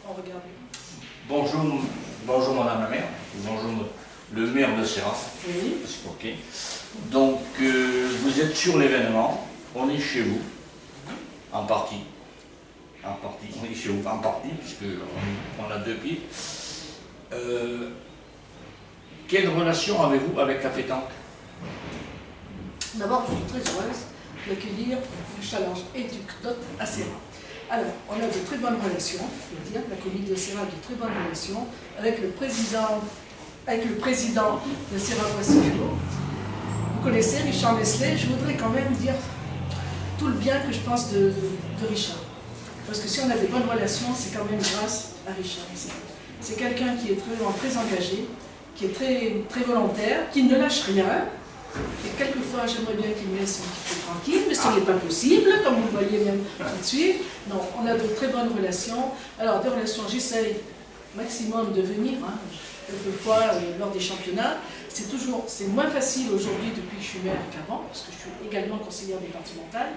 on regarde. Bonjour, bonjour Madame la maire, bonjour le maire de Serras. Oui. Ok. Donc vous êtes sur l'événement, on est chez vous, en partie. En partie, on est chez vous en partie, puisqu'on a deux pieds. Quelle relation avez-vous avec la pétanque? D'abord, je suis très heureuse d'accueillir le challenge Éduc-Dot à Serras. Alors, on a de très bonnes relations, je veux dire, la commune de Serras a de très bonnes relations avec le président de Serras-Boissy-Furot. Vous connaissez Richard Meslay, je voudrais quand même dire tout le bien que je pense de Richard. Parce que si on a des bonnes relations, c'est quand même grâce à Richard. C'est quelqu'un qui est vraiment très engagé, qui est très volontaire, qui ne lâche rien. Et quelquefois, j'aimerais bien qu'il me laisse un petit peu tranquille, mais ce n'est pas possible, comme vous le voyez même tout de suite. Non, on a de très bonnes relations. Alors, des relations, j'essaye maximum de venir, hein, quelquefois lors des championnats. C'est moins facile aujourd'hui depuis que je suis maire qu'avant, parce que je suis également conseillère départementale.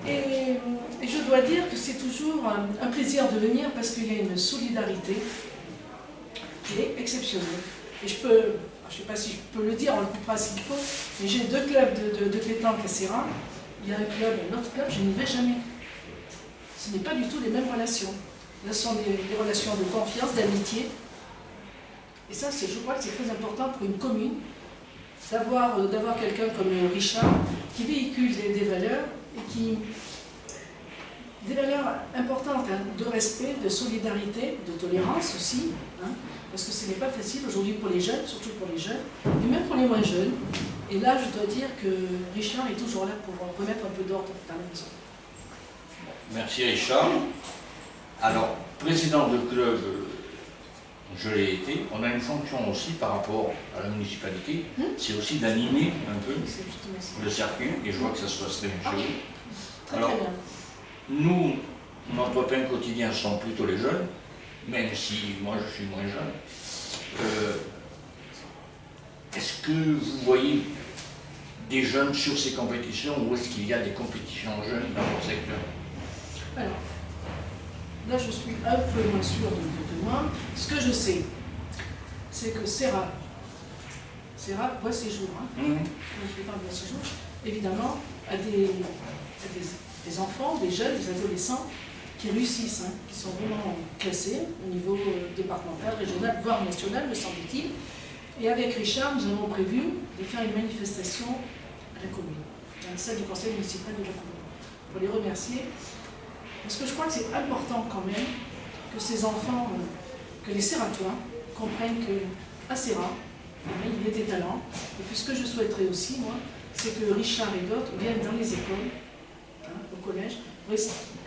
Et je dois dire que c'est toujours un plaisir de venir parce qu'il y a une solidarité qui est exceptionnelle. Et je ne sais pas si je peux le dire, on le coupera s'il faut, mais j'ai deux clubs de pétanque à Serras. Il y a un club, un autre club, je n'y vais jamais. Ce n'est pas du tout les mêmes relations. Là, ce sont des relations de confiance, d'amitié. Et ça, je crois que c'est très important pour une commune d'avoir quelqu'un comme Richard qui véhicule des valeurs et des valeurs importantes, hein, de respect, de solidarité, de tolérance aussi, hein, parce que ce n'est pas facile aujourd'hui pour les jeunes, surtout pour les jeunes, et même pour les moins jeunes. Et là, je dois dire que Richard est toujours là pour remettre un peu d'ordre dans la maison. Merci Richard. Alors, président de club, je l'ai été. On a une fonction aussi par rapport à la municipalité, c'est aussi d'animer un peu le circuit, et je vois que ça se passe très bien chez vous. Alors, nous, notre pain quotidien sont plutôt les jeunes, même si moi je suis moins jeune. Est-ce que vous voyez des jeunes sur ces compétitions, ou est-ce qu'il y a des compétitions jeunes dans votre secteur? Alors, là je suis un peu moins sûre de moi. Ce que je sais, c'est que Serras Boissy-Furot, évidemment, a des enfants, des jeunes, des adolescents qui réussissent, hein, qui sont vraiment classés au niveau départemental, régional, voire national, me semble-t-il. Et avec Richard, nous avons prévu de faire une manifestation à la commune, à la salle du conseil municipal de la commune, pour les remercier. Parce que je crois que c'est important quand même que ces enfants, que les Serratois comprennent qu'à Serras, il y a des talents. Et puis ce que je souhaiterais aussi, moi, c'est que Richard et d'autres viennent dans les écoles, hein, au collège, pour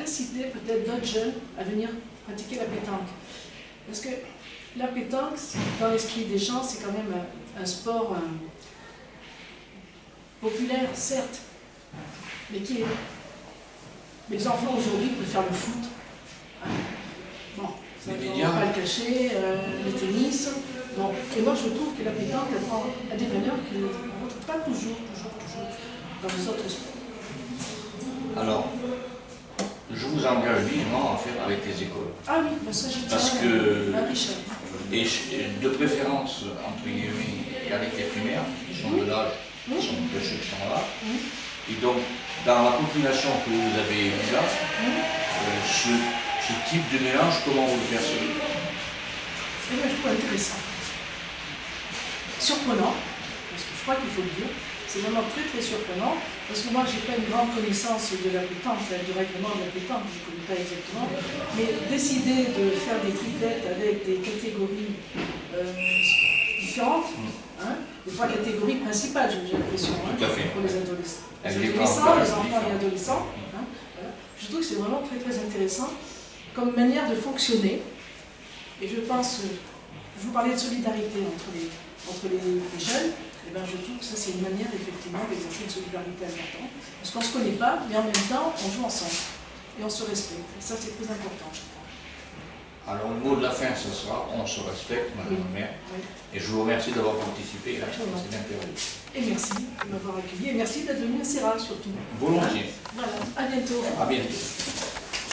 inciter peut-être d'autres jeunes à venir pratiquer la pétanque. Parce que la pétanque, dans l'esprit des gens, c'est quand même un sport populaire, certes, mais qui est... Les enfants aujourd'hui préfèrent le foot. Hein. Bon, ça ne va pas le cacher, le tennis. Bon. Et moi je trouve que la pétanque a des valeurs qu'on ne retrouve pas toujours dans les autres sports. Alors, je vous engage vivement à faire avec les écoles. Ah oui, ben ça j'y tiens. Parce que, Richard. et de préférence, entre guillemets, avec les primaires, qui sont de l'âge, qui sont de ceux qui sont là. Et donc, dans la population que vous avez mise là, ce type de mélange, comment vous le percevez? Eh bien, je trouve intéressant. Surprenant, parce que je crois qu'il faut le dire. C'est vraiment très très surprenant, parce que moi, je n'ai pas une grande connaissance de la pétanque, du règlement de la pétanque, je ne connais pas exactement. Mais décider de faire des triplettes avec des catégories différentes, hein, les trois catégories principales, j'ai l'impression, hein, pour les adolescents. Les enfants et adolescents. Hein, voilà. Je trouve que c'est vraiment très très intéressant comme manière de fonctionner. Et je pense, je vous parlais de solidarité entre les jeunes, et ben je trouve que ça c'est une manière effectivement d'exercer une solidarité importante. Parce qu'on ne se connaît pas, mais en même temps on joue ensemble. Et on se respecte. Et ça c'est très important, je crois. Alors le mot de la fin ce sera on se respecte, Madame la maire. Oui. Et je vous remercie d'avoir participé à cette interview. Et merci de m'avoir accueilli. Et merci d'être venu à Serras surtout. Volontiers. Voilà, à bientôt. À bientôt.